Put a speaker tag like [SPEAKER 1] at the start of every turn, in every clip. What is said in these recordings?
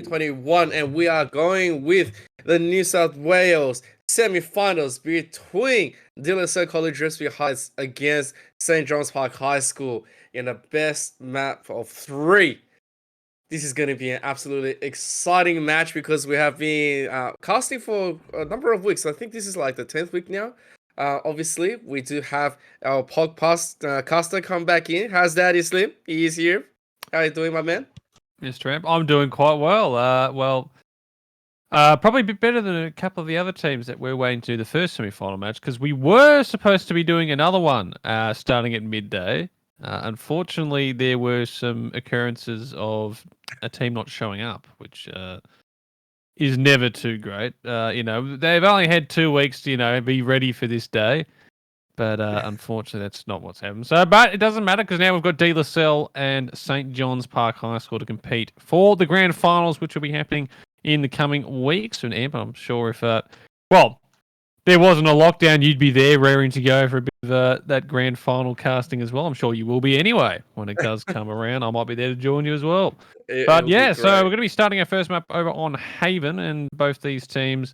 [SPEAKER 1] 2021, and we are going with the New South Wales semi-finals between De La Salle College Recipe Heights against St. John's Park High School in the best map of 3. This is going to be an absolutely exciting match because we have been casting for a number of weeks. I think this is like the 10th week now. Obviously, we do have our podcast caster come back in. How's Daddy Slim? He is here. How are you doing, my man?
[SPEAKER 2] Yes, Tramp. I'm doing quite well. Probably a bit better than a couple of the other teams that we're waiting to do the first semi-final match because we were supposed to be doing another one starting at midday. Unfortunately, there were some occurrences of a team not showing up, which is never too great. They've only had 2 weeks to, be ready for this day. But unfortunately, that's not what's happened. But it doesn't matter because now we've got De La Salle and St. John's Park High School to compete for the grand finals, which will be happening in the coming weeks. And Amp, I'm sure if there wasn't a lockdown, you'd be there raring to go for a bit of that grand final casting as well. I'm sure you will be anyway when it does come around. I might be there to join you as well. So we're going to be starting our first map over on Haven, and both these teams,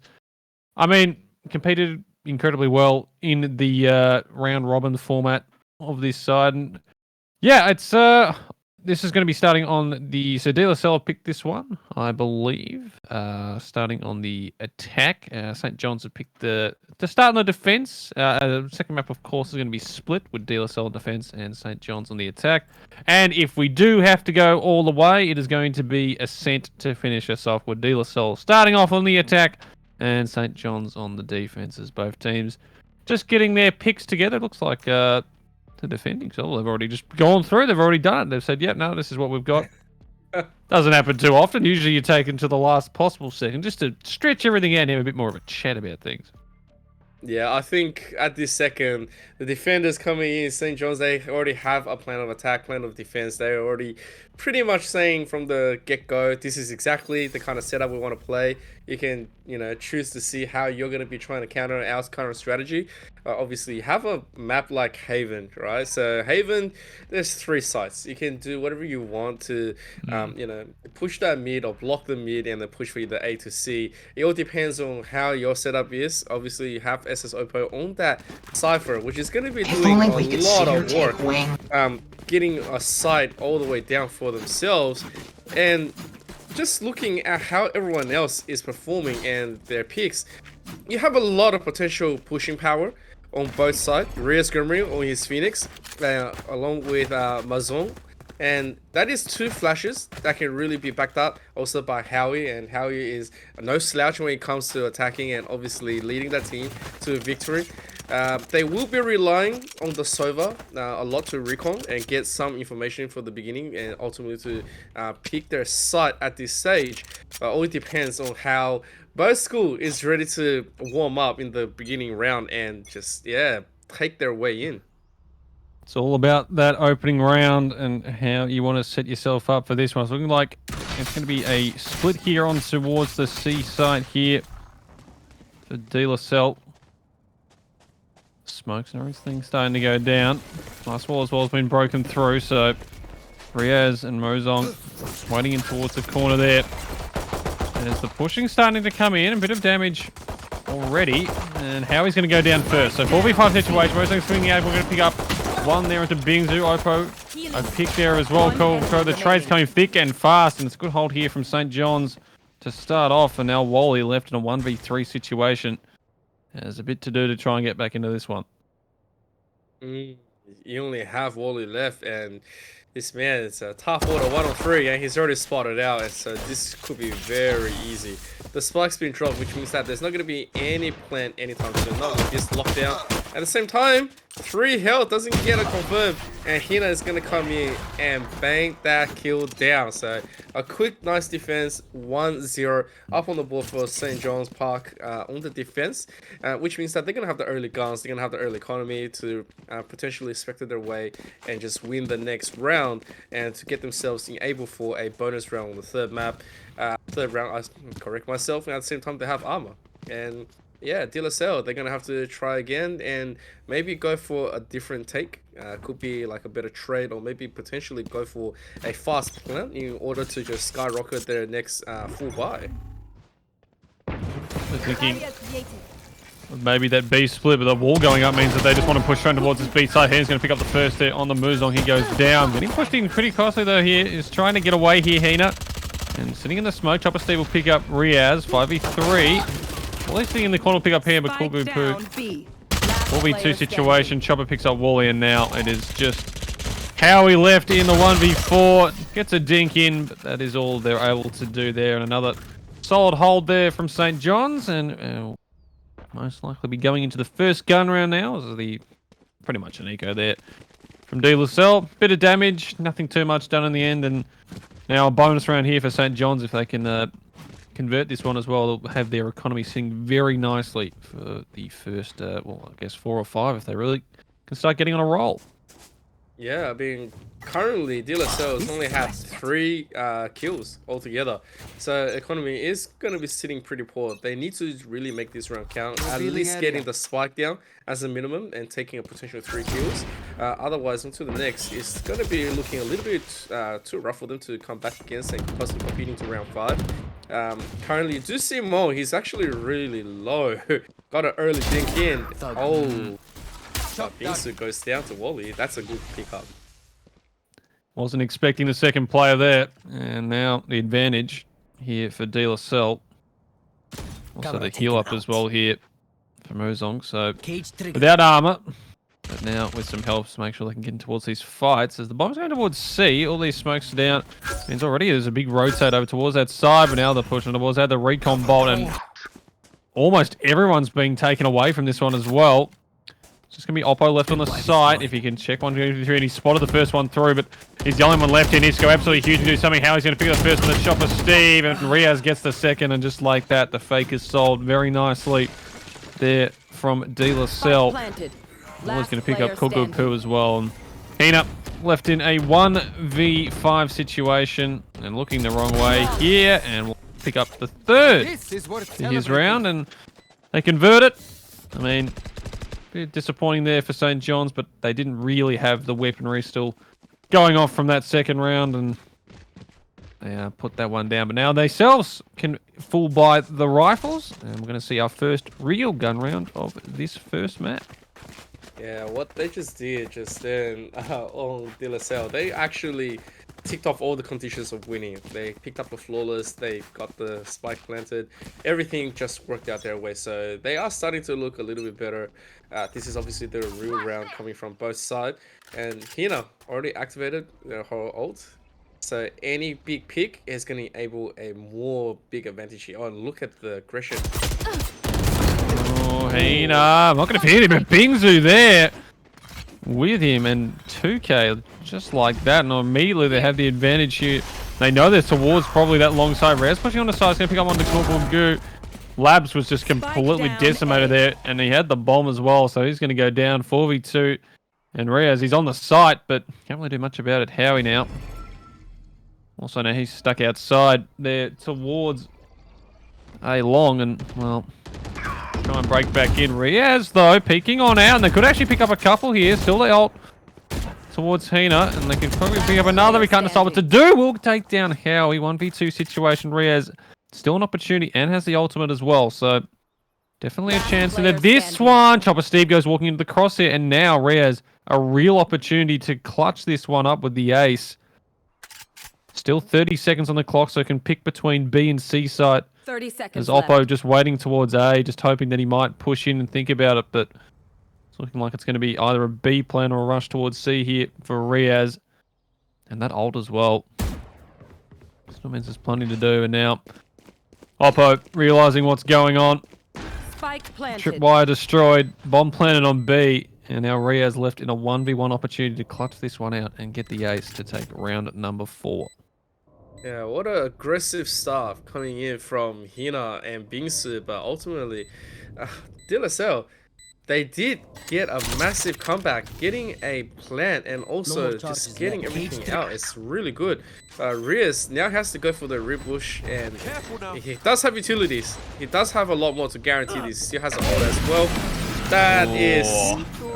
[SPEAKER 2] competed incredibly well in the round robin format of this side. And it's this is going to be starting on the De La Salle picked this one, I believe. Starting on the attack, St. John's have picked to start on the defense. The second map, of course, is going to be split with De La Salle defense and St. John's on the attack. And if we do have to go all the way, it is going to be Ascent to finish us off with De La Salle starting off on the attack and St. John's on the defenses. Both teams just getting their picks together. It looks like the defending Salle, they've already just gone through. They've already done it. They've said, no, this is what we've got. Doesn't happen too often. Usually you take it to the last possible second just to stretch everything out and have a bit more of a chat about things.
[SPEAKER 1] Yeah, I think at this second, the defenders coming in, St. John's, they already have a plan of attack, plan of defense. They're already pretty much saying from the get-go, this is exactly the kind of setup we want to play. You can, choose to see how you're going to be trying to counter our current strategy. Obviously, you have a map like Haven, right? So Haven, there's 3 sites. You can do whatever you want to, push that mid or block the mid and then push for either A to C. It all depends on how your setup is. Obviously, you have SS Oppo on that Cypher, which is going to be doing a lot of work. Getting a site all the way down for themselves, and just looking at how everyone else is performing and their picks, you have a lot of potential pushing power on both sides. Reyes Grimry on his Phoenix, along with Mazon, and that is 2 flashes that can really be backed up also by Howie, and Howie is no slouch when it comes to attacking and obviously leading that team to a victory. They will be relying on the Sova a lot to recon and get some information for the beginning and ultimately to pick their site at this stage. All it depends on how both school is ready to warm up in the beginning round and just, take their way in.
[SPEAKER 2] It's all about that opening round and how you want to set yourself up for this one. It's looking like it's going to be a split here on towards the C side here for De La Salle. Smokes and everything starting to go down. Nice wall as well has been broken through, so Riaz and Mozong waiting in towards the corner there. And as the pushing starting to come in, a bit of damage already, and Howie's going to go down first. So 4v5 situation, Mozong's swinging out, we're going to pick up one there into Bingzu. Oppo, a pick there as well. Cool. The trade's coming thick and fast, and it's a good hold here from St. John's to start off, and now Wally left in a 1v3 situation. There's a bit to do to try and get back into this one.
[SPEAKER 1] You only have Wally left, and this man, it's a tough order 1-on-3, and he's already spotted out, and so this could be very easy. The spike's been dropped, which means that there's not going to be any plan anytime soon, not with this lockdown. At the same time, 3 health doesn't get a confirm, and Hina is going to come in and bang that kill down. So a quick, nice defense, 1-0 up on the board for St. John's Park on the defense, which means that they're going to have the early guns, they're going to have the early economy to potentially spectate their way and just win the next round and to get themselves able for a bonus round on the third map. Third round, I correct myself, and at the same time they have armor. And yeah, De La Salle, they're going to have to try again and maybe go for a different take could be like a better trade, or maybe potentially go for a fast plant in order to just skyrocket their next full buy.
[SPEAKER 2] They're thinking maybe that B split, but the wall going up means that they just want to push straight towards this B side. He's going to pick up the first there on the Muzong. He goes down. Getting pushed in pretty closely though here. Is trying to get away here, Hina. And sitting in the smoke, Chopper Steve will pick up Riaz, 5v3. Wally's sitting in the corner will pick up here, but Kugu Poo. 4v2 situation. Chopper picks up Wally, and now it is just Howie left in the 1v4. Gets a dink in, but that is all they're able to do there. And another solid hold there from St. John's, and most likely be going into the first gun round now. This is the pretty much an eco there from De La Salle. Bit of damage, nothing too much done in the end, and now a bonus round here for St. John's if they can convert this one as well. They'll have their economy sing very nicely for the first, well, I guess 4 or 5 if they really can start getting on a roll.
[SPEAKER 1] Yeah, I mean, currently De La Salle's only have 3 kills altogether, so economy is going to be sitting pretty poor. They need to really make this round count, at least getting the spike down as a minimum and taking a potential 3 kills. Otherwise, into the next, it's going to be looking a little bit too rough for them to come back against and possibly competing to round 5. Currently, you do see Mo, he's actually really low. Got an early dink in. Oh. Bingsu goes down to Wally. That's a good pickup.
[SPEAKER 2] Wasn't expecting the second player there. And now the advantage here for De La Salle. Also the heal up as well here for Muzong. So without armor, but now with some help to make sure they can get in towards these fights. As the bomb's going towards C, all these smokes are down. Means already there's a big rotate over towards that side, but now they're pushing towards that. The recon bolt, and almost everyone's being taken away from this one as well. It's just going to be Oppo left on the side. If he can check 1, 2, 3, and he spotted the first one through, but he's the only one left. He needs to go absolutely huge and do something. How he's going to pick up the first one, the shot for Steve, and Riaz gets the second, and just like that, the fake is sold very nicely there from De La Salle. Always going to pick up Kugu Poo as well. And Hina left in a 1v5 situation and looking the wrong way here, and we'll pick up the third in his round, and they convert it. I mean, bit disappointing there for St. John's, but they didn't really have the weaponry still going off from that second round, and they put that one down. But now they themselves can full buy the rifles, and we're going to see our first real gun round of this first map.
[SPEAKER 1] Yeah, what they just did just then on De La Salle, they actually ticked off all the conditions of winning. They picked up the flawless, they got the spike planted, everything just worked out their way. So they are starting to look a little bit better. This is obviously the real round coming from both sides. And Hina already activated their whole ult. So any big pick is going to enable a more big advantage here. Oh, and look at the aggression.
[SPEAKER 2] Oh, Hina. I'm not going to hit him, but Bingsu there with him, and 2K just like that, and immediately they have the advantage here. They know they're towards probably that long side. Rez pushing on the side, he's going to pick up on the Corporal Goo. Labs was just completely decimated there, and he had the bomb as well, so he's going to go down 4v2. And Reyes, he's on the site, but can't really do much about it. Howie now. Also now he's stuck outside there towards a long, and well, try and break back in. Riaz though peeking on out, and they could actually pick up a couple here. Still they ult towards Hina, and they can probably pick up another. We can't decide what to do. We'll take down Howie. 1v2 situation. Riaz still an opportunity and has the ultimate as well, so definitely a chance. And this one, Chopper Steve goes walking into the crosshair, and now Riaz a real opportunity to clutch this one up with the ace. Still 30 seconds on the clock, so can pick between B and C site.
[SPEAKER 3] 30 seconds
[SPEAKER 2] As Oppo
[SPEAKER 3] left.
[SPEAKER 2] just waiting towards A, just hoping that he might push in and think about it, but it's looking like it's going to be either a B plan or a rush towards C here for Riaz. And that ult as well. Still means there's plenty to do, and now Oppo realizing what's going on.
[SPEAKER 3] Spike planted.
[SPEAKER 2] Tripwire destroyed, bomb planted on B, and now Riaz left in a 1v1 opportunity to clutch this one out and get the ace to take round number 4.
[SPEAKER 1] Yeah, what an aggressive start coming in from Hina and Bingsu, but ultimately, De La Salle, they did get a massive comeback, getting a plant and also just getting everything out. It's really good. Riaz now has to go for the rib bush, and he does have utilities. He does have a lot more to guarantee this. He still has an ult as well. That is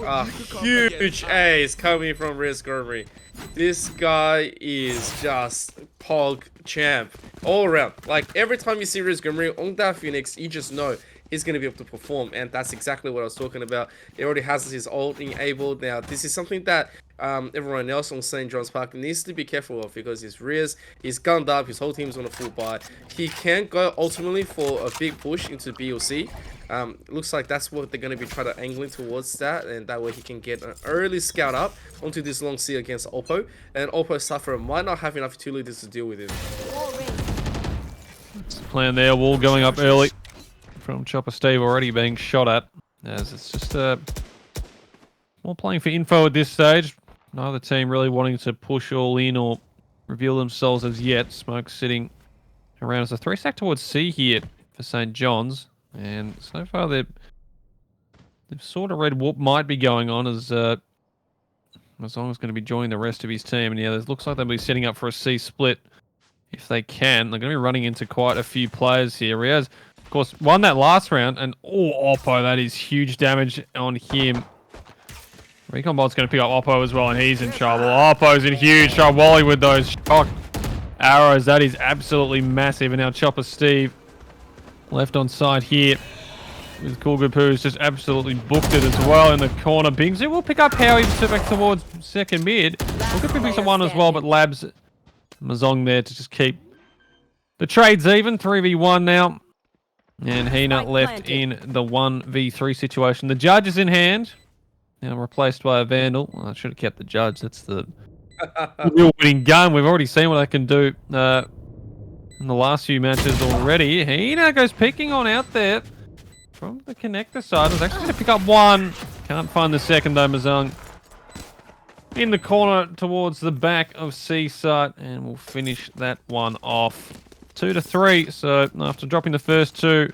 [SPEAKER 1] a huge ace coming from Riz Gourmet. This guy is just Pog champ all around. Like every time you see Riz Gourmet on that Phoenix, you just know he's going to be able to perform, and that's exactly what I was talking about. He already has his ult enabled. Now this is something that everyone else on St. John's Park needs to be careful of, because his Riz, he's gunned up, his whole team's on a full buy. He can go ultimately for a big push into B or C. Looks like that's what they're going to be trying to angling towards that, and that way he can get an early scout up onto this long C against Oppo, and Oppo Sufferer might not have enough utilities to deal with him.
[SPEAKER 2] That's the plan there. Wall going up early from Chopper Steve, already being shot at, as it's just more playing for info at this stage. Neither team really wanting to push all in or reveal themselves as yet. Smoke sitting around as a 3-stack towards C here for St. John's. And so far they've sort of read what might be going on, as long as going to be joining the rest of his team. And yeah, it looks like they'll be setting up for a C split if they can. They're going to be running into quite a few players here. Riaz, of course, won that last round, and Oppo, that is huge damage on him. Recon Bolt's going to pick up Oppo as well, and he's in trouble. Oppo's in huge trouble. Wally with those shock arrows. That is absolutely massive. And now Chopper Steve left on side here with Kulgupu, who's just absolutely booked it as well in the corner. Bingzu will pick up Howie back towards second mid. Kulgupu picks up one as well, but Labs Mazong there to just keep the trades even. 3v1 now. And Hina left in the 1v3 situation. The judge is in hand. Now replaced by a Vandal. Well, I should have kept the judge. That's the real winning gun. We've already seen what I can do in the last few matches already. Hina goes peeking on out there from the connector side. I was actually going to pick up one. Can't find the second though, Mazung. In the corner towards the back of C site, and we'll finish that one off. 2-3. So after dropping the first two,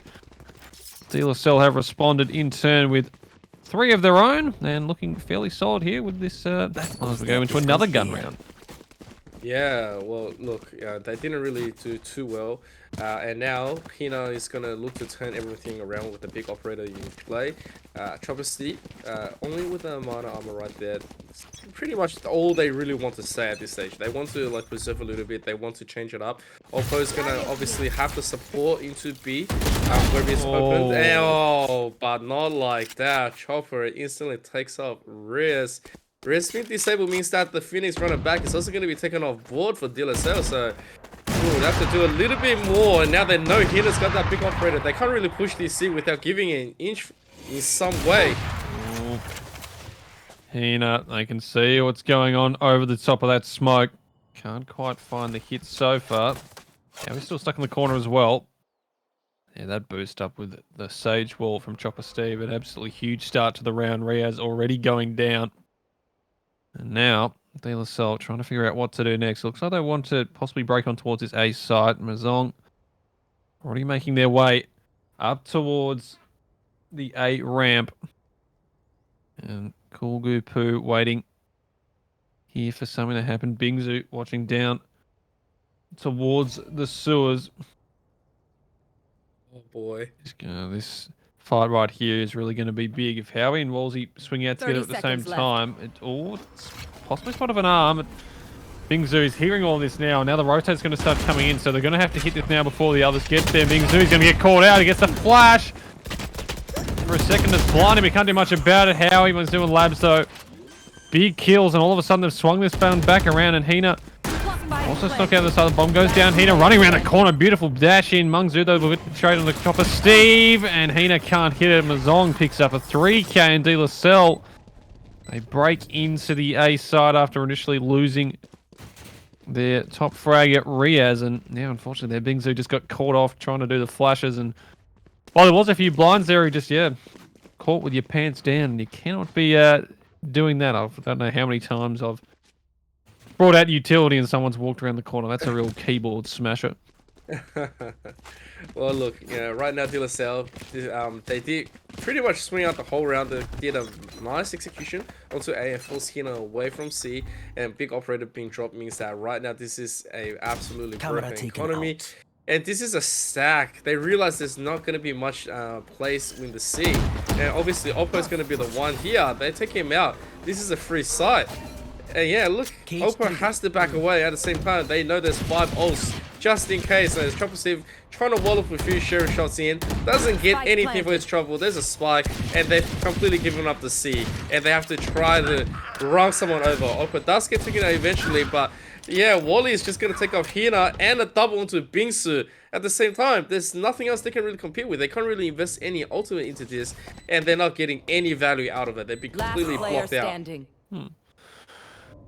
[SPEAKER 2] Dealer Cell have responded in turn with 3 of their own, and looking fairly solid here with this as we go into another gun round.
[SPEAKER 1] Yeah, well, look, they didn't really do too well, and now Hina is going to look to turn everything around with the big operator you play. Chopper Steve, only with the minor armor right there, it's pretty much all they really want to say at this stage. They want to like preserve a little bit, they want to change it up. Oppo is going to obviously have the support into B, where it's opened, and, but not like that. Chopper instantly takes off Riz. Riz being disabled means that the Phoenix running back is also going to be taken off board for Dealer Cell, so they have to do a little bit more. And now they know Hina's got that big operator. They can't really push this C without giving it an inch in some way.
[SPEAKER 2] Hina, they can see what's going on over the top of that smoke. Can't quite find the hit so far. Yeah, we're still stuck in the corner as well. Yeah, that boost up with the Sage Wall from Chopper Steve. An absolutely huge start to the round. Riaz already going down. And now, De La Salle trying to figure out what to do next. Looks like they want to possibly break on towards this A site. Mazong already making their way up towards the A ramp. And Kulgupu waiting here for something to happen. Bingzu watching down towards the sewers.
[SPEAKER 1] Oh boy.
[SPEAKER 2] This fight right here is really going to be big. If Howie and Wolsey swing out together at the same time, it's possibly spot of an arm. Bingzu is hearing all this now. Now the rotate's going to start coming in, so they're going to have to hit this now before the others get there. Bingzu's going to get caught out. He gets the flash. For a second, it's blinding. We can't do much about it. Howie was doing labs, though. Big kills, and all of a sudden they've swung this bound back around, and Hina also stuck out the side. The bomb goes down. Hina running around the corner. Beautiful dash in. Mungzu, though, will get straight on the Chopper Steve, and Hina can't hit it. Mazong picks up a 3K, and De La Salle, they break into the A side after initially losing their top frag at Riaz, and now unfortunately their Bingzu just got caught off trying to do the flashes, and while there was a few blinds there, he just caught with your pants down, and you cannot be doing that. I don't know how many times I've brought out utility and someone's walked around the corner. That's a real keyboard smasher.
[SPEAKER 1] Well, look, right now, De La Salle, they did pretty much swing out the whole round. They did a nice execution onto A and force Hina away from C, and big operator being dropped means that right now this is a absolutely broken economy. And this is a stack. They realize there's not going to be much place in the C. And obviously, Oppo's going to be the one here. They take him out. This is a free site. And yeah, look, Oppo has to back away. At the same time, they know there's 5 ults just in case. So there's Chopper Steve trying to wall up with a few sheriff shots in. Doesn't get anything for his trouble. There's a spike, and they've completely given up the C. And they have to try to run someone over. Oppo does get taken out eventually, but yeah, Wally is just going to take off Hina and a double onto Bingsu at the same time. There's nothing else they can really compete with. They can't really invest any ultimate into this, and they're not getting any value out of it. They've been completely blocked out.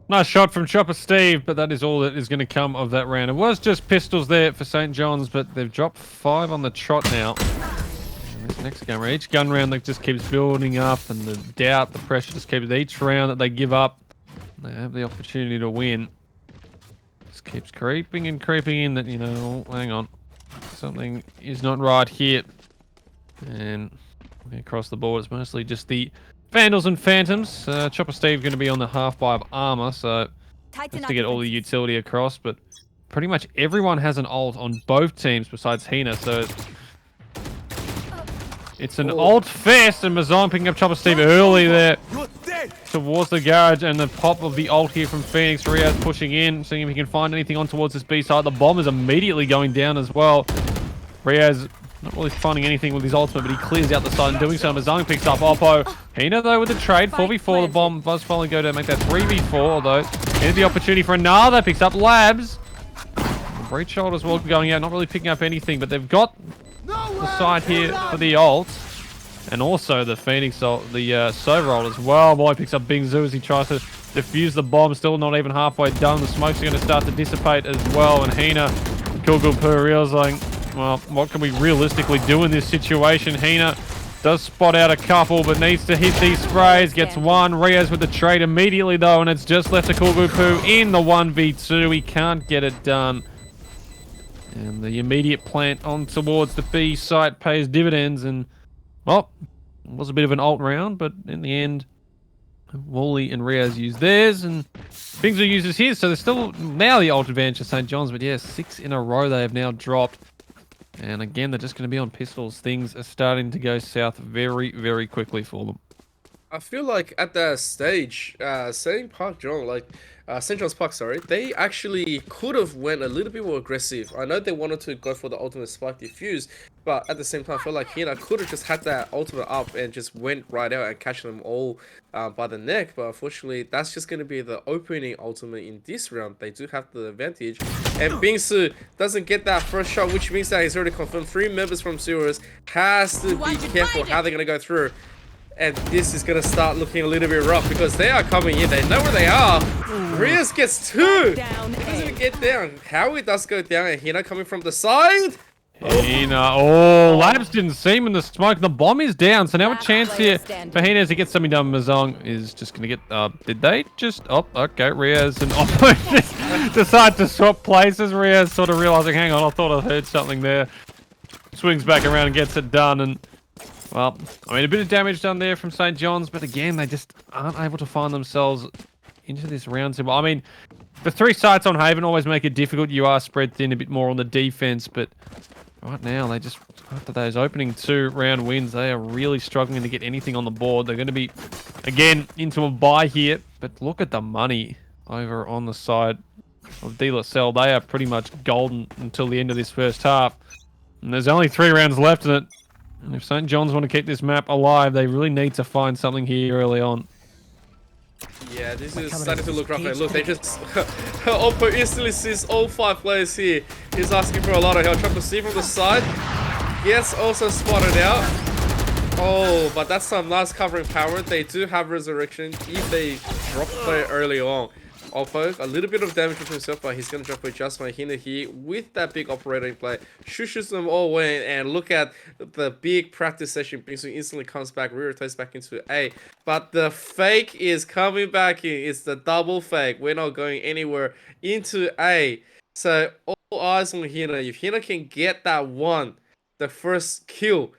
[SPEAKER 2] Nice shot from Chopper Steve, but that is all that is going to come of that round. It was just pistols there for St. John's, but they've dropped 5 on the trot now. And this next gun round, each gun round that just keeps building up, and the doubt, the pressure just keeps each round that they give up. They have the opportunity to win. Just keeps creeping and creeping in that, you know, hang on. Something is not right here. And across the board, it's mostly just the Vandals and Phantoms. Chopper Steve going to be on the half-buy of armor, so just to get all the utility across. But pretty much everyone has an ult on both teams besides Hina, so it's an ult fest, and Mazon picking up Chopper Steve early there towards the garage, and the pop of the ult here from Phoenix. Riaz pushing in, seeing if he can find anything on towards this B side. The bomb is immediately going down as well. Riaz not really finding anything with his ultimate, but he clears out the side and doing so. Mazung picks up Oppo. Hina, though, with the trade. 4v4, the bomb does finally go to make that 3v4, although here's the opportunity for another. Picks up Labs. Breach shot as well going out, not really picking up anything, but they've got the side here for the ult. And also the Phoenix ult, the Sova ult as well. Boy picks up Bing Zoo as he tries to defuse the bomb. Still not even halfway done. The smokes are going to start to dissipate as well. And Hina, Kilgul realizing, well, what can we realistically do in this situation? Hina does spot out a couple, but needs to hit these sprays. Gets one. Riaz with the trade immediately, though, and it's just left to Kilgul in the 1v2. He can't get it done. And the immediate plant on towards the B site pays dividends, and well, it was a bit of an ult round, but in the end, Wally and Riaz use theirs, and Bingzu uses his, so there's still now the ult advantage of St. John's, but yeah, 6 in a row they have now dropped. And again, they're just going to be on pistols. Things are starting to go south very, very quickly for them.
[SPEAKER 1] I feel like at that stage, St. John's Park, sorry, they actually could have went a little bit more aggressive. I know they wanted to go for the ultimate spike defuse, but at the same time, I feel like Hina could have just had that ultimate up and just went right out and catch them all by the neck. But unfortunately, that's just going to be the opening ultimate in this round. They do have the advantage. And Bingsu doesn't get that first shot, which means that he's already confirmed 3 members from Zeros. Has to be careful how they're going to go through. And this is going to start looking a little bit rough because they are coming in. They know where they are. Riaz gets 2. He doesn't even get down. Howie does go down, and Hina coming from the side.
[SPEAKER 2] Hina, oh, Labs didn't see him in the smoke. The bomb is down, so now a chance here for Hina to get something done. Mazong is just going to get, did they just, oh, okay, Riaz and Oppo decide to swap places. Riaz sort of realizing, hang on, I thought I heard something there. Swings back around and gets it done, and well, I mean, a bit of damage done there from St. John's, but again, they just aren't able to find themselves into this round. I mean, the 3 sites on Haven always make it difficult. You are spread thin a bit more on the defense, but right now, they just, after those opening 2 round wins, they are really struggling to get anything on the board. They're going to be, again, into a bye here, but look at the money over on the side of De La Salle. They are pretty much golden until the end of this first half, and there's only 3 rounds left in it. And if St. John's want to keep this map alive, they really need to find something here early on.
[SPEAKER 1] Yeah, this is starting to look rough. Look, they just Oppo instantly sees all 5 players here. He's asking for a lot of help. Trying to see from the side. Gets also spotted out. Oh, but that's some nice covering power. They do have resurrection if they drop the player early on. Oppo, a little bit of damage to himself, but he's going to drop it just by Hina here with that big operator in play. Shushes them all away, and look at the big practice session. Bingsu instantly comes back, re-rotates back into A. But the fake is coming back in. It's the double fake. We're not going anywhere into A. So all eyes on Hina. If Hina can get that one, the first kill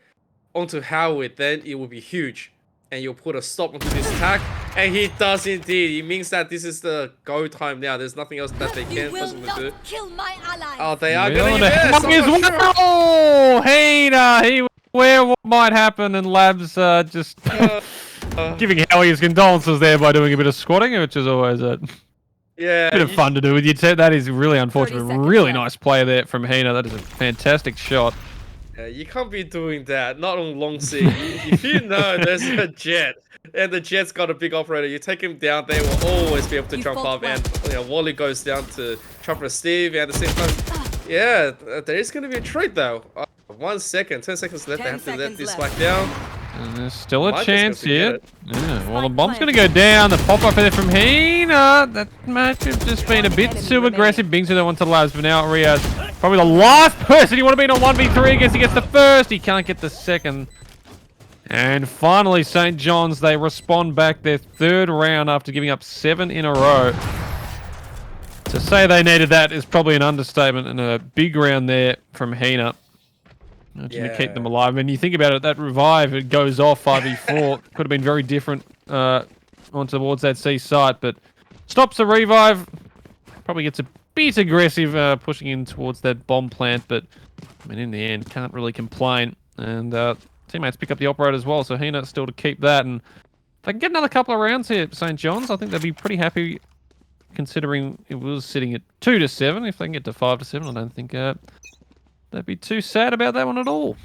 [SPEAKER 1] onto Howard, then it will be huge. And you'll put a stop onto this attack. And he does indeed. It means that this is the go time now. There's nothing else that they can possibly do.
[SPEAKER 4] Kill my ally.
[SPEAKER 1] Oh, they are
[SPEAKER 2] Really?
[SPEAKER 1] going to use this. I'm not sure.
[SPEAKER 2] Oh, Hina, he where what might happen, and Labs just giving Howie his condolences there by doing a bit of squatting, which is always a
[SPEAKER 1] Yeah.
[SPEAKER 2] bit of fun to do with you. That is really unfortunate.
[SPEAKER 3] 30 seconds
[SPEAKER 2] Really
[SPEAKER 3] left.
[SPEAKER 2] nice play there from Hina. That is a fantastic shot.
[SPEAKER 1] Yeah, you can't be doing that. Not on long sea. If you know there's a jet and the jet's got a big operator, you take him down, they will always be able to jump up. And Wally goes down to Chopper Steve. And at the same time, yeah, there is going to be a trade though. 1 second, 10 seconds left. They
[SPEAKER 3] 10
[SPEAKER 1] have to let
[SPEAKER 3] seconds
[SPEAKER 1] this
[SPEAKER 3] left.
[SPEAKER 1] spike down.
[SPEAKER 2] And there's still a
[SPEAKER 1] Might just
[SPEAKER 2] chance
[SPEAKER 1] have to get
[SPEAKER 2] here.
[SPEAKER 1] it.
[SPEAKER 2] Yeah, well, the bomb's going to go down. The pop-up there from Hina. That might have just been a bit too aggressive. Bings with that one to Labs, but now Riaz, probably the last person you want to be in a 1v3 against. He gets the first. He can't get the second. And finally, St. John's, they respond back their third round after giving up 7 in a row. To say they needed that is probably an understatement, and a big round there from Hina. To keep them alive. And you think about it, that revive, it goes off 5v4. Could have been very different on towards that C site, but stops the revive. Probably gets a bit aggressive pushing in towards that bomb plant, but I mean, in the end, can't really complain. And teammates pick up the operator as well, so Hina still to keep that. And if they can get another couple of rounds here at St. John's, I think they'd be pretty happy considering it was sitting at 2-7. If they can get to 5-7, I don't think they'd be too sad about that one at all.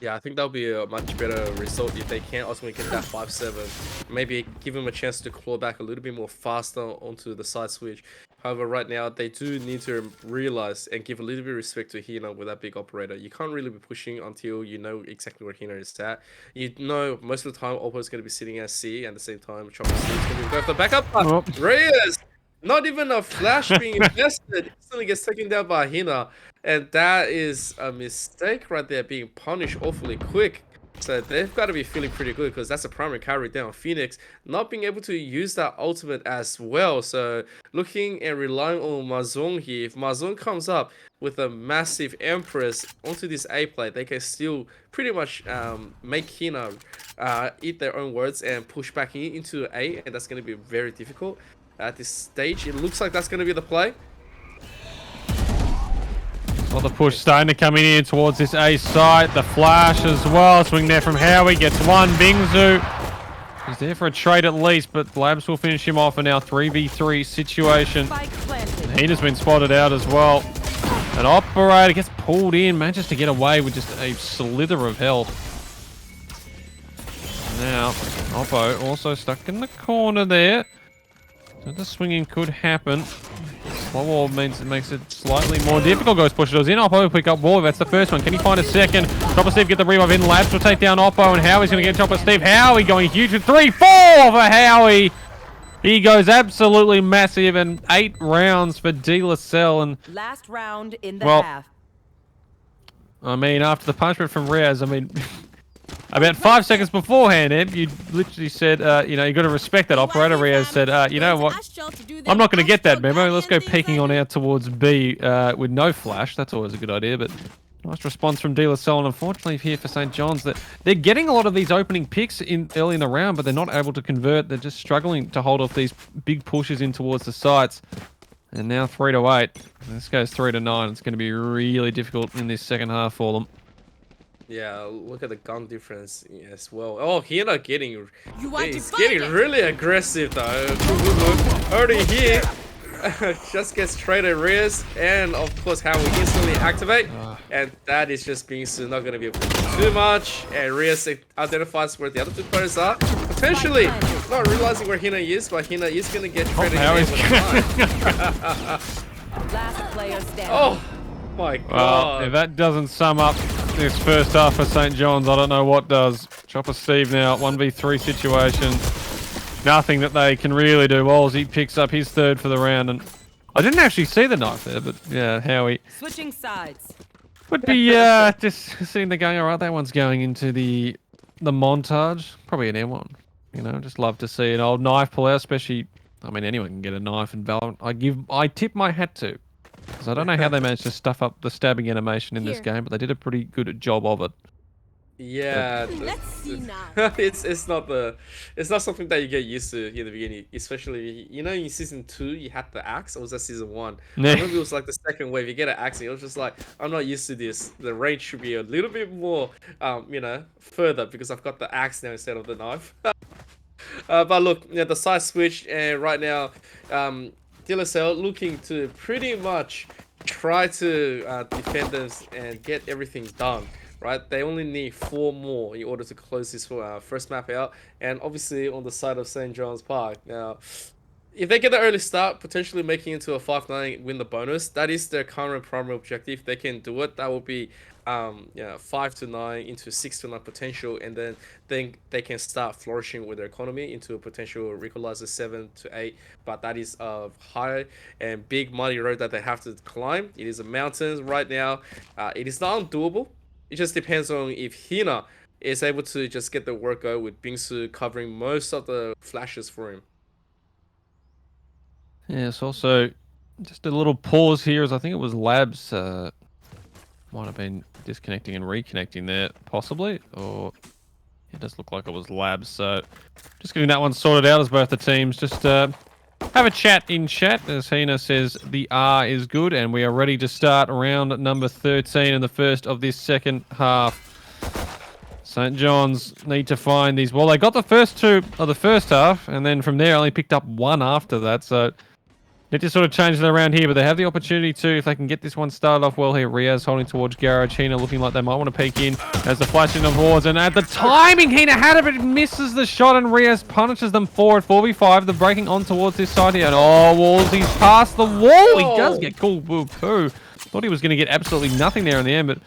[SPEAKER 1] Yeah, I think that'll be a much better result if they can ultimately get that 5-7. Maybe give them a chance to claw back a little bit more faster onto the side switch. However, right now, they do need to realize and give a little bit of respect to Hina with that big operator. You can't really be pushing until you know exactly where Hina is at. You know most of the time, Oppo is going to be sitting at C, and at the same time, Chopper C is going to be going for the backup.
[SPEAKER 2] Oh.
[SPEAKER 1] Reyes! Not even a flash being invested. Instantly gets taken down by Hina. And that is a mistake right there, being punished awfully quick. So they've got to be feeling pretty good because that's a primary carry down. Phoenix not being able to use that ultimate as well. So looking and relying on Mazong here. If Mazong comes up with a massive Empress onto this A plate, they can still pretty much make Hina eat their own words and push back into A. And that's going to be very difficult. At this stage, it looks like that's going to be the play.
[SPEAKER 2] Well, the push starting to come in towards this A site. The flash as well. Swing there from Howie. Gets one. Bingzu. He's there for a trade at least, but Labs will finish him off in our 3v3 situation.
[SPEAKER 3] Spike planted.
[SPEAKER 2] Hina's been spotted out as well. An operator gets pulled in. Manages to get away with just a slither of health. Now, Oppo also stuck in the corner there. So the swinging could happen. Slow wall means it makes it slightly more difficult. Goes pushes in. Oppo will pick up Wall. That's the first one. Can he find a second? Chopper Steve get the revive in. Labs will take down Oppo, and Howie's going to get Chopper Steve. Howie going huge with 3-4 for Howie. He goes absolutely massive, and 8 rounds for De La Salle. And
[SPEAKER 3] Last round in the
[SPEAKER 2] Well,
[SPEAKER 3] half.
[SPEAKER 2] I mean, after the punishment from Riaz, I mean, about 5 seconds beforehand, Ed, you literally said, you know, you got to respect that operator. Riaz said, you know what? I'm not going to get that memo. Let's go peeking on out towards B with no flash. That's always a good idea, but nice response from De La Salle. And unfortunately here for St. John's, that they're getting a lot of these opening picks in early in the round, but they're not able to convert. They're just struggling to hold off these big pushes in towards the sites. And now 3-8. This goes 3-9. It's going to be really difficult in this second half for them.
[SPEAKER 1] Yeah, look at the gun difference as well. Oh, Hina getting, he's
[SPEAKER 4] to
[SPEAKER 1] getting
[SPEAKER 4] fight it?
[SPEAKER 1] really aggressive though. Look, already here, just gets traded Reyes, and of course how we instantly activate, and that is just being not going to be able to do too much. And Reyes identifies where the other 2 players are, potentially not realizing where Hina is, but Hina is going to get traded.
[SPEAKER 3] Last player standing.
[SPEAKER 1] Oh my god!
[SPEAKER 2] Well, if that doesn't sum up this first half for St. John's, I don't know what does. Chopper Steve now, 1v3 situation. Nothing that they can really do. Wallsy picks up his 3rd for the round, and I didn't actually see the knife there, but yeah, Howie
[SPEAKER 3] Switching sides.
[SPEAKER 2] would be just seeing the going. All right, that one's going into the montage. Probably an M1. You know, just love to see an old knife pull out, especially. I mean, anyone can get a knife in Valorant. I tip my hat to. Because I don't know how they managed to stuff up the stabbing animation in this game, but they did a pretty good job of it.
[SPEAKER 1] Yeah,
[SPEAKER 3] Let's see now.
[SPEAKER 1] it's not something that you get used to in the beginning, especially in season 2 you had the axe, or was that season 1? I remember it was like the second wave, you get an axe and it was just like, I'm not used to this. The range should be a little bit more further because I've got the axe now instead of the knife. But look, the side switch, and right now, DLSL looking to pretty much try to defend this and get everything done. Right, they only need 4 more in order to close this first map out, and obviously on the side of St. John's Park. Now, if they get the early start, potentially making it to a 5-9, win the bonus, that is their current primary objective. If they can do it, that will be 5-9 into 6-9 potential, and then they can start flourishing with their economy into a potential equalizer 7-8. But that is a high and big muddy road that they have to climb. It is a mountain right now. It is not undoable. It just depends on if Hina is able to just get the work go with Bingsu covering most of the flashes for him.
[SPEAKER 2] Yes, also just a little pause here, as I think it was Labs might have been disconnecting and reconnecting there, possibly, or it does look like it was Labs. So just getting that one sorted out as both the teams just have a chat in chat. As Hina says, the R is good, and we are ready to start round number 13 in the first of this second half. St. John's need to find these. Well, they got the first 2 of the first half, and then from there only picked up 1 after that. So need to sort of change it around here, but they have the opportunity to, if they can get this one started off well here. Riaz holding towards Garage. Hina looking like they might want to peek in as the flashing of wards. And at the timing, Hina had it, but misses the shot, and Riaz punishes them for it. 4v5. They're breaking on towards this side here. And oh, Walls, he's past the wall. He does get cool poo. Thought he was going to get absolutely nothing there in the end, but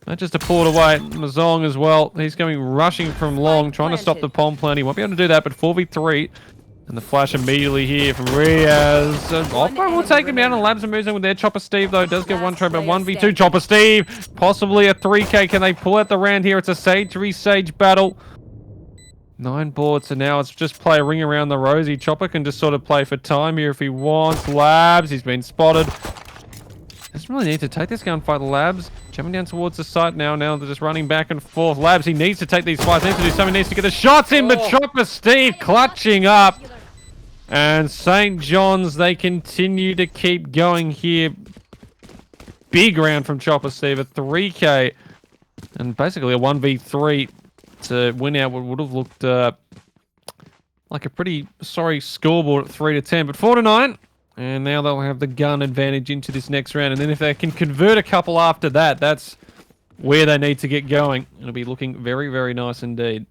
[SPEAKER 2] that just to pull it away. Mazong as well. He's going rushing from long, trying to stop the bomb plan. He won't be able to do that, but 4v3. And the flash immediately here from Riaz. Oppo will take him down, and Labs are moving with their Chopper Steve, though. Does get one trade, but 1v2. Chopper Steve, possibly a 3k. Can they pull out the round here? It's a Sage v Sage battle. 9 boards, so now it's just play a ring around the rosy. Chopper can just sort of play for time here if he wants. Labs, he's been spotted. Doesn't really need to take this gunfight. Labs jumping down towards the site now. Now they're just running back and forth. Labs, he needs to take these fights. Needs to do something. Needs to get the shots in, but Chopper Steve clutching up. And St. John's, they continue to keep going here. Big round from Chopper Steve, a 3k. And basically a 1v3 to win out what would have looked like a pretty sorry scoreboard at 3-10. But 4-9. And now they'll have the gun advantage into this next round. And then if they can convert a couple after that, that's where they need to get going. It'll be looking very, very nice indeed.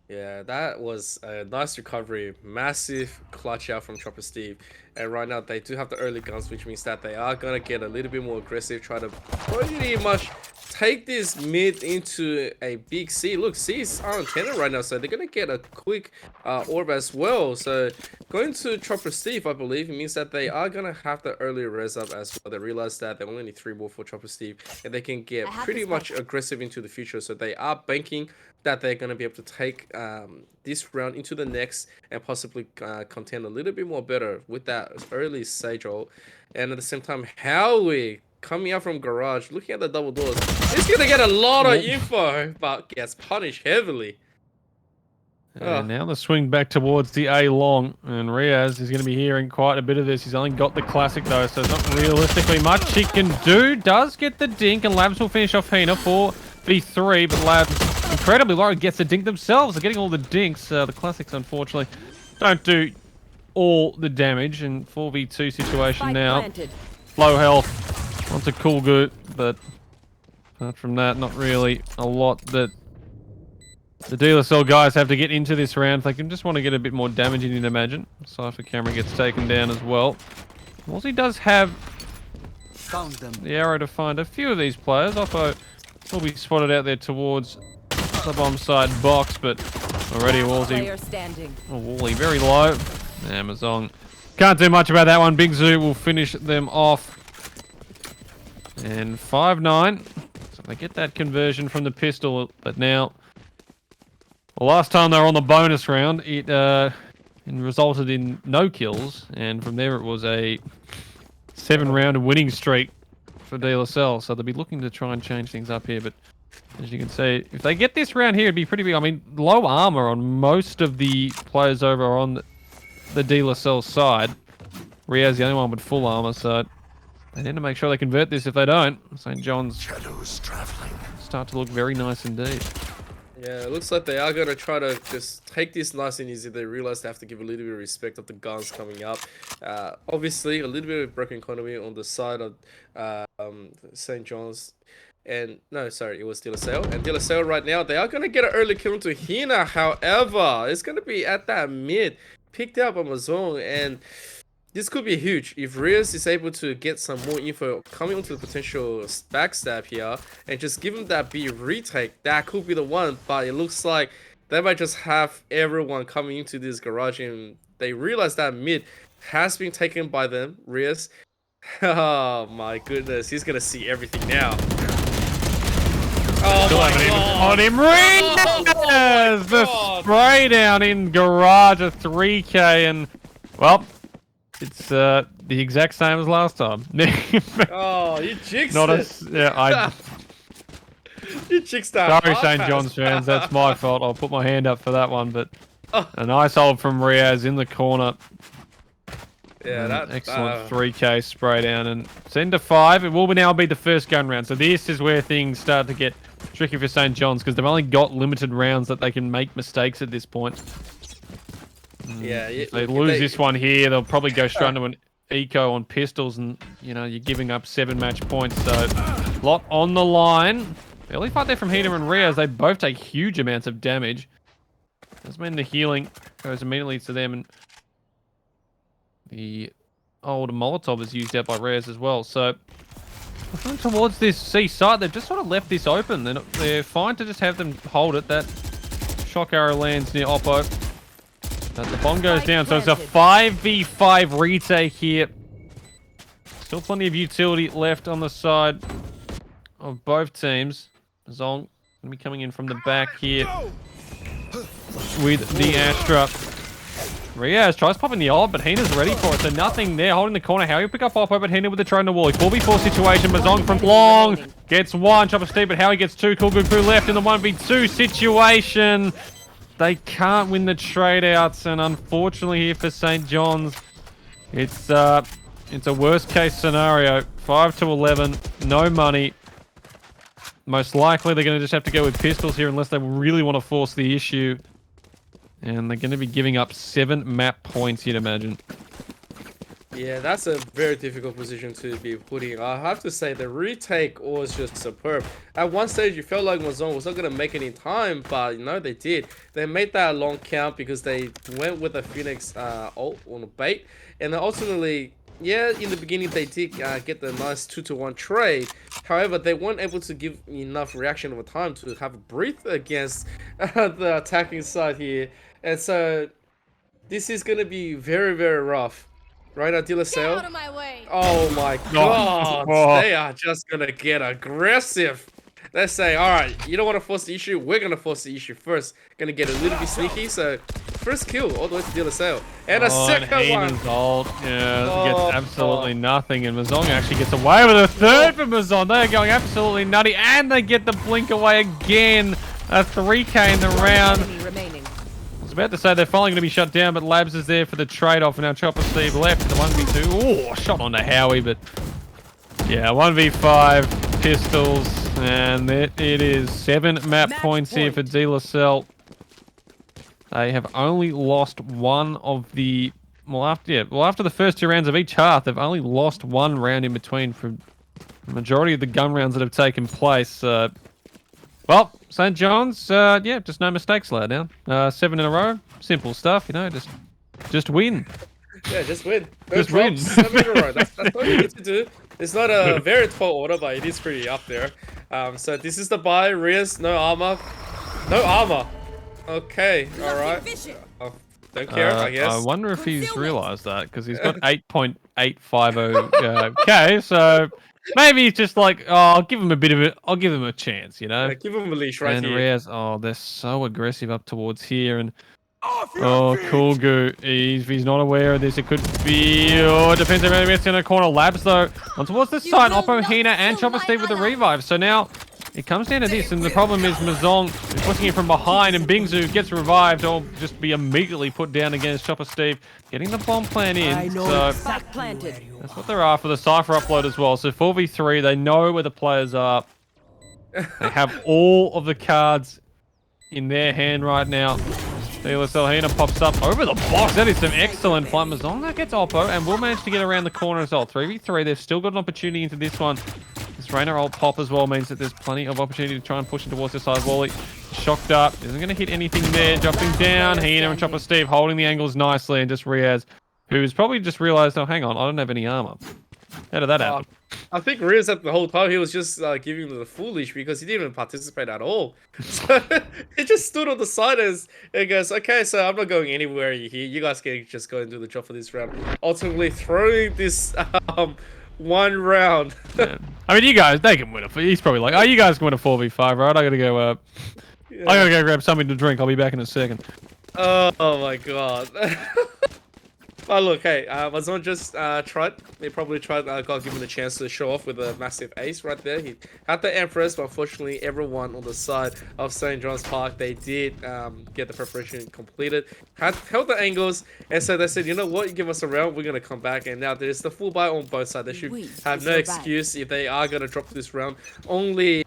[SPEAKER 1] Yeah, that was a nice recovery. Massive clutch out from Chopper Steve. And right now they do have the early guns, which means that they are going to get a little bit more aggressive, try to pretty much take this mid into a big C. Look, C is on 10 right now, so they're going to get a quick orb as well. So going to Chopper Steve, I believe, it means that they are going to have the early res up as well. They realize that they only need 3 more for Chopper Steve, and they can get pretty much aggressive into the future. So they are banking that they're going to be able to take this round into the next and possibly contend a little bit more better with that early Sage ult. And at the same time, Howie coming out from Garage, looking at the double doors. He's going to get a lot of info, but gets punished heavily.
[SPEAKER 2] And now the swing back towards the A long, and Riaz is going to be hearing quite a bit of this. He's only got the classic though, so it's not realistically much he can do. Does get the dink, and Labs will finish off Hina 4v3, but Labs incredibly low gets the dink themselves. They're getting all the dinks. The classics, unfortunately, don't do all the damage. And 4v2 situation now. Low health. Wants a cool good, but apart from that, not really a lot that the dealer cell guys have to get into this round. They can just want to get a bit more damage in, you'd imagine. Cypher camera gets taken down as well. Aussie does have the arrow to find a few of these players. Oppo will be spotted out there towards the bomb side box, but already Wallsy. Oh, Wally very low. Amazon can't do much about that one. Big Zoo will finish them off. And 5-9. So they get that conversion from the pistol, but now, well, last time they were on the bonus round, it resulted in no kills, and from there it was a 7-round winning streak for De La Salle. So they'll be looking to try and change things up here, but As you can see, if they get this round here, it'd be pretty big. I mean, low armor on most of the players over on the De La Salle side. Ria's the only one with full armor, so they need to make sure they convert this. If they don't, St. John's start to look very nice indeed.
[SPEAKER 1] Yeah, it looks like they are going to try to just take this nice and easy. They realize they have to give a little bit of respect of the guns coming up. Obviously, a little bit of broken economy on the side of St. John's. And no, sorry, it was De La Salle. And De La Salle right now, they are going to get an early kill into Hina. However, it's going to be at that mid, picked up on Mazong. And this could be huge. If Rios is able to get some more info coming onto the potential backstab here and just give him that B retake, that could be the one. But it looks like they might just have everyone coming into this garage and they realize that mid has been taken by them, Rios. Oh my goodness, he's going to see everything now. Oh my god.
[SPEAKER 2] On him, Rios! The spray down in garage of 3K and, well, it's the exact same as last time.
[SPEAKER 1] Oh, you jinxed
[SPEAKER 2] Not
[SPEAKER 1] it.
[SPEAKER 2] Yeah,
[SPEAKER 1] You jinxed that.
[SPEAKER 2] sorry, St. John's fans. That's my fault. I'll put my hand up for that one. But a nice hold from Riaz in the corner.
[SPEAKER 1] Yeah, that
[SPEAKER 2] excellent 3K spray down and send to 5. It will now be the first gun round. So this is where things start to get tricky for St. John's because they've only got limited rounds that they can make mistakes at this point.
[SPEAKER 1] Yeah,
[SPEAKER 2] if they lose this one here, they'll probably go straight into an eco on pistols, and you know you're giving up 7 match points. So, lot on the line. Early fight there from Hina and Riaz. They both take huge amounts of damage. Doesn't mean the healing goes immediately to them, and the old Molotov is used out by Riaz as well. So, towards this C site, they've just sort of left this open. They're fine to just have them hold it. That shock arrow lands near Oppo. But the bomb goes down, so it's a 5v5 retake here. Still plenty of utility left on the side of both teams. Zong going to be coming in from the back here with the Astra. Riaz tries popping the ult, but Hina's ready for it, so nothing there. Holding the corner, how you pick up Oppo, but Hina with the try on the wall. 4v4 situation, Mazong from long gets 1, Chopper Steve, but Howie gets 2. Cool Good Crew left in the 1v2 situation. They can't win the trade outs, and unfortunately here for St. John's, it's a worst case scenario. 5-11, no money. Most likely they're going to just have to go with pistols here unless they really want to force the issue. And they're going to be giving up 7 map points, you'd imagine.
[SPEAKER 1] Yeah, that's a very difficult position to be putting. I have to say the retake was just superb. At one stage, you felt like Mazon was not going to make it in time, but you know, they did. They made that long count because they went with a Phoenix ult on a bait. And then ultimately, yeah, in the beginning, they did get the nice 2-to-1 trade. However, they weren't able to give enough reaction over time to have a breathe against the attacking side here. And so, this is going to be very, very rough. Right now, De La Salle. Oh my god.
[SPEAKER 2] Oh.
[SPEAKER 1] They are just gonna get aggressive. Let's say, alright, you don't want to force the issue, we're gonna force the issue first. Gonna get a little bit sneaky, so first kill all the way to De La Salle. And a second one.
[SPEAKER 2] Ult. Yeah, gets absolutely nothing, and Mazong actually gets away with a third for Mazong. They're going absolutely nutty, and they get the blink away again. A 3K in the round. About to say they're finally going to be shut down, but Labs is there for the trade-off, and now Chopper Steve left in the 1v2. Oh, shot onto Howie, but yeah, 1v5 pistols, and it is 7 map points here for De La Salle. They have only lost one of the after the first 2 rounds of each half, they've only lost 1 round in between for the majority of the gun rounds that have taken place. Well, St. John's, yeah, just no mistakes laid down. 7 in a row, simple stuff, you know, just win.
[SPEAKER 1] Yeah, just win.
[SPEAKER 2] Just win.
[SPEAKER 1] 7 in a row. That's all you need to do. It's not a very tall order, but it is pretty up there. So this is the buy. Riaz, no armor. No armor. Okay, alright. Don't care, I guess.
[SPEAKER 2] I wonder if he's realised that, because he's got 8.850 K, so... Maybe he's just like, oh, I'll give him a bit of it. I'll give him a chance, you know.
[SPEAKER 1] Yeah, give him a leash right
[SPEAKER 2] and
[SPEAKER 1] here.
[SPEAKER 2] Riaz, oh, they're so aggressive up towards here, and oh, Cool Goo. If he's not aware of this, it could be. Oh, it depends on whether it's in a corner. Labs though, on towards the side. Oppo, Hina, and Chopper Steve with the revive. So now it comes down to this, and the problem is Mazong is pushing it from behind, and Bingzu gets revived or just be immediately put down against Chopper Steve, getting the bomb plan in. So
[SPEAKER 3] Spike planted.
[SPEAKER 2] that's what they're after, the Cypher upload as well. So 4v3, they know where the players are. They have all of the cards in their hand right now. Hina pops up over the box. That is some excellent play. Mazonga gets Oppo and will manage to get around the corner as well. 3v3, they've still got an opportunity into this one. This Rainer ult pop as well means that there's plenty of opportunity to try and push him towards the side. Wally shocked up. Isn't going to hit anything there. Jumping down. Hina and Chopper Steve holding the angles nicely. And just Riaz, who's probably just realized, oh, hang on, I don't have any armor. How did that happen?
[SPEAKER 1] I think Riaz at the whole time, he was just giving them the foolish because he didn't even participate at all. So he just stood on the side and goes, okay, so I'm not going anywhere here. You guys can just go and do the job for this round. Ultimately throwing this one round.
[SPEAKER 2] Yeah. I mean, you guys, they can win it. He's probably like, oh, you guys can win a 4v5, right? I gotta go,
[SPEAKER 1] Yeah.
[SPEAKER 2] I gotta go grab something to drink. I'll be back in a second.
[SPEAKER 1] Oh my god. Oh look, hey, Mazon just tried. He probably tried. Got given a chance to show off with a massive ace right there. He had the Empress, but unfortunately, everyone on the side of St. John's Park, they did get the preparation completed. Held the angles, and so they said, you know what, you give us a round, we're gonna come back. And now there's the full buy on both sides. They should have no excuse if they are gonna drop this round. Only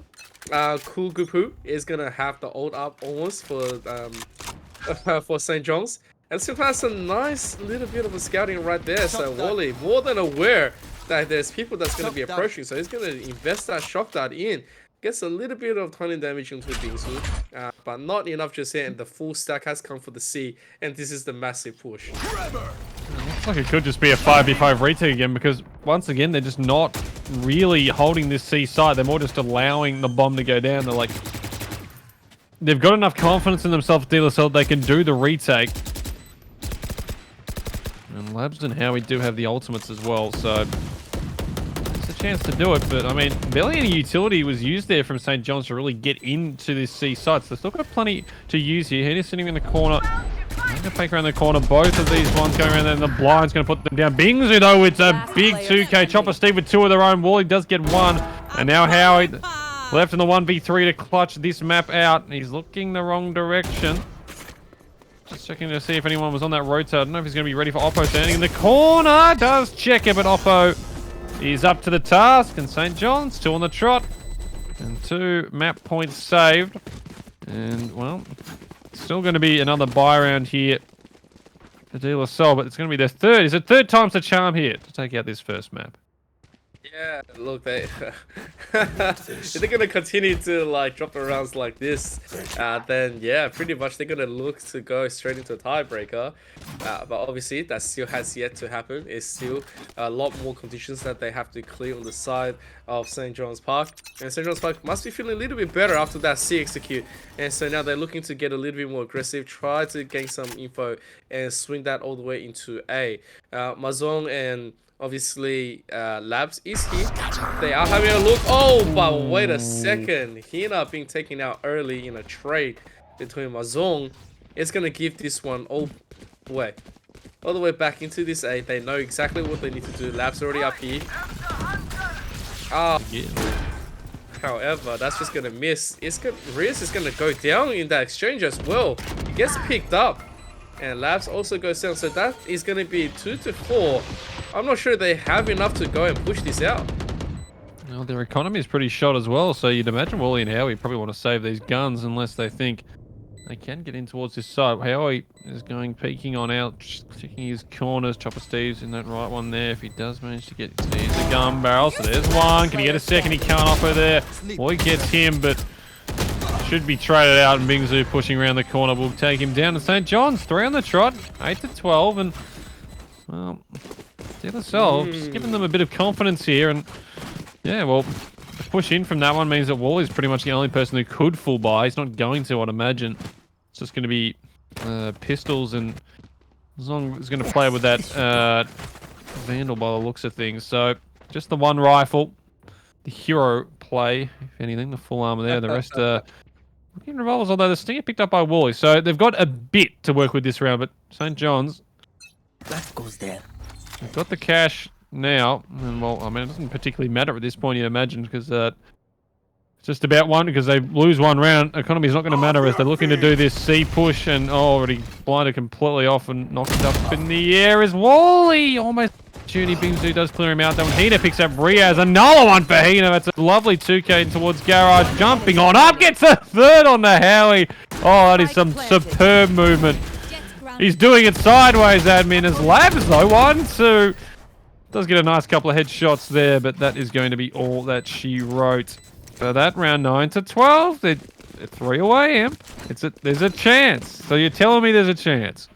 [SPEAKER 1] Cool Gupu is gonna have the ult up almost for St. John's. And still has a nice little bit of a scouting right there. So Wally, more than aware that there's people that's going to be approaching. So he's going to invest that shock dart in. Gets a little bit of turning damage into Bingzu. But not enough just yet. And the full stack has come for the C. And this is the massive push.
[SPEAKER 2] Looks like it could just be a 5v5 retake again, because once again, they're just not really holding this C side. They're more just allowing the bomb to go down. They're like, they've got enough confidence in themselves, Dealer Cell, they can do the retake. And Labs and Howie do have the ultimates as well, so it's a chance to do it. But I mean, barely any utility was used there from St. John's to really get into this C site. So they've still got plenty to use here. He's sitting in the corner. Going to fake around the corner. Both of these ones going around there, and the blind's going to put them down. Bingzu, though, it's a big 2k. Chopper Steve with two of their own. Wally does get one. And now Howie left in the 1v3 to clutch this map out. He's looking the wrong direction. Just checking to see if anyone was on that road. So I don't know if he's going to be ready for Oppo standing in the corner. Does check it, but Oppo is up to the task. And St. John's still on the trot. And 2 map points saved. And, well, still going to be another buy round here for De La Salle, but it's going to be their third. Is it third time's the charm here to take out this first map?
[SPEAKER 1] Yeah, look, if they're gonna continue to like drop the rounds like this, then yeah, pretty much they're gonna look to go straight into a tiebreaker. But obviously that still has yet to happen. It's still a lot more conditions that they have to clear on the side of St. John's Park. And St. John's Park must be feeling a little bit better after that C execute. And so now they're looking to get a little bit more aggressive, try to gain some info and swing that all the way into A. Mazong and obviously Labs is here. They are having a look. Oh, but wait a second. Hina being taken out early in a trade between Mazong. It's going to give this one all the way back into this A. They know exactly what they need to do. Labs already up here. However, that's just going to miss. Riaz is going to go down in that exchange as well. He gets picked up. And Labs also goes down. So that is going to be 2-4. I'm not sure they have enough to go and push this out.
[SPEAKER 2] Well, their economy is pretty shot as well. So you'd imagine Wally and Howie probably want to save these guns unless they think they can get in towards this side. Howie is going peeking on out, checking his corners. Chopper Steve's in that right one there. If he does manage to get to use the gun barrel. So there's one. Can he get a second? He can't offer there. Wally gets him, but should be traded out, and Bingzu pushing around the corner will take him down. And St. John's 3 on the trot, 8-12, and well, De La Salle just giving them a bit of confidence here. And yeah, well, the push in from that one means that Wally's pretty much the only person who could full buy. He's not going to, I'd imagine. It's just going to be pistols, and Zong is going to play with that Vandal by the looks of things. So just the one rifle, the hero play, if anything, the full armor there. The rest looking revolvers, although the stinger picked up by Wally. So they've got a bit to work with this round, but St. John's,
[SPEAKER 4] that goes there.
[SPEAKER 2] They've got the cash now, and well, I mean, it doesn't particularly matter at this point, you'd imagine, because Just about one because they lose one round. Economy's not going to matter as they're looking to do this C push and already blinded completely off and knocked up in the air is Wally. Almost opportunity. Bingsu does clear him out. That one Hina picks up Riaz. Another one for Hina. That's a lovely 2K towards Garage. Jumping on up. Gets a third on the Howie. Oh, that is some superb movement. He's doing it sideways, admin. As Labs though, 1-2. Does get a nice couple of headshots there, but that is going to be all that she wrote. For that round 9-12, they're 3 away, Imp. There's a chance. So you're telling me there's a chance?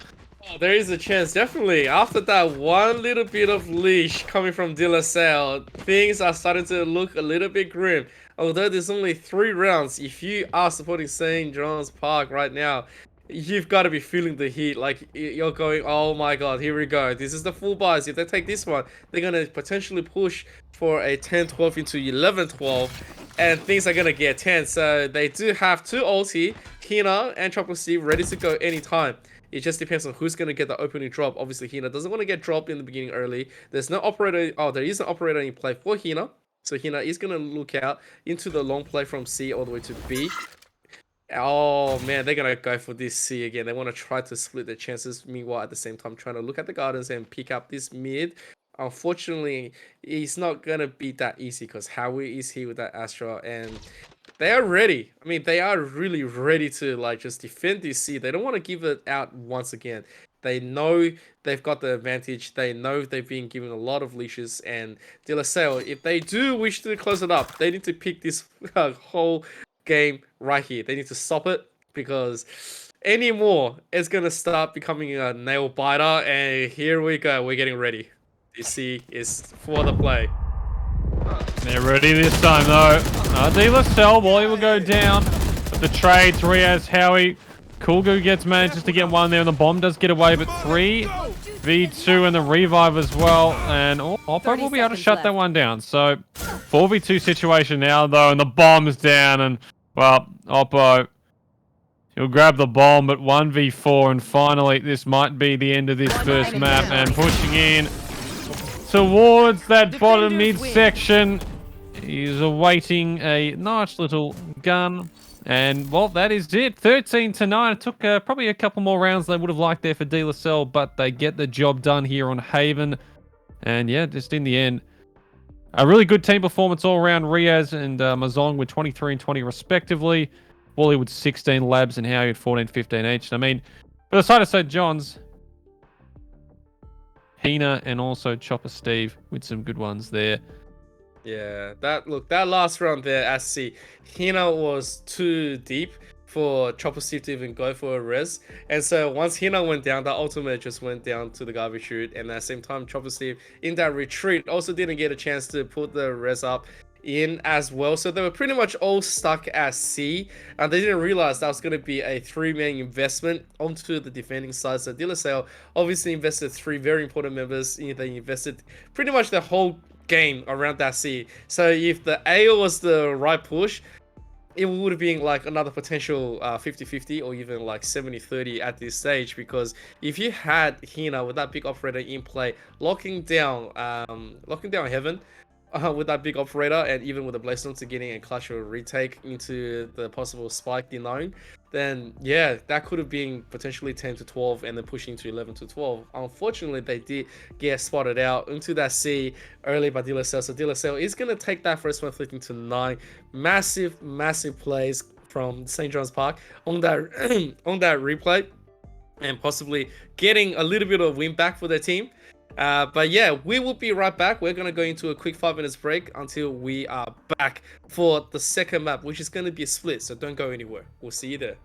[SPEAKER 1] Oh, there is a chance, definitely. After that one little bit of leash coming from De La Salle, things are starting to look a little bit grim. Although there's only 3 rounds, if you are supporting St. John's Park right now, you've got to be feeling the heat. Like, you're going, oh my god, here we go. This is the full buys. If they take this one, they're going to potentially push for a 10-12 into 11-12. And things are going to get tense. So they do have 2 ulti, Hina and Chopper Steve, ready to go anytime. It just depends on who's going to get the opening drop. Obviously, Hina doesn't want to get dropped in the beginning early. There's no operator. Oh, there is an operator in play for Hina. So Hina is going to look out into the long play from C all the way to B. Oh man, they're gonna go for this C again. They want to try to split their chances. Meanwhile, at the same time, trying to look at the gardens and pick up this mid. Unfortunately, it's not gonna be that easy because Howie is here with that Astra, and they are ready. I mean, they are really ready to like just defend this C. They don't want to give it out once again. They know they've got the advantage. They know they've been given a lot of leashes, and De La Salle, if they do wish to close it up, they need to pick this whole game right here. They need to stop it because any more it's gonna start becoming a nail biter. And here we go, we're getting ready. You see, is for the play.
[SPEAKER 2] They're ready this time though. De La Salle, Wally will go down. But the trades, Riaz, Howie, Kulgu manages to get one there, and the bomb does get away. But 3v2 and the revive as well, and Oppo will be able to shut that one down. So 4v2 situation now though, and the bomb's down, and well, Oppo, he'll grab the bomb, but 1v4, and finally this might be the end of this first map, and pushing in towards that bottom midsection. He's awaiting a nice little gun. And, well, that is it. 13-9. It took probably a couple more rounds they would have liked there for De La Salle, but they get the job done here on Haven. And, yeah, just in the end, a really good team performance all around. Riaz and Mazong with 23 and 20 respectively. Wally with 16, Labs and Howie with 14, 15 each. I mean, for the side of St. John's, Hina and also Chopper Steve with some good ones there.
[SPEAKER 1] Yeah, that last round there, as see, Hina was too deep for Chopper Steve to even go for a res. And so once Hina went down, the ultimate just went down to the garbage chute. And at the same time, Chopper Steve in that retreat also didn't get a chance to put the res up in as well. So they were pretty much all stuck at C. And they didn't realize that was going to be a 3-man investment onto the defending side. So De La Salle obviously invested 3 very important members. They invested pretty much the whole game around that C. So if the A was the right push, it would have been like another potential 50-50 or even like 70-30 at this stage, because if you had Hina with that big operator in play, locking down Heaven with that big operator, and even with the Blaze to getting a clutch or retake into the possible spike denying, then yeah, that could have been potentially 10-12 and then pushing to 11-12. Unfortunately, they did get spotted out into that C early by De La Salle. So De La Salle is going to take that first one, 13-9. Massive plays from St. John's Park on that on that replay, and possibly getting a little bit of win back for their team. But yeah, we will be right back. We're going to go into a quick 5 minutes break until we are back for the second map, which is going to be a split. So don't go anywhere. We'll see you there.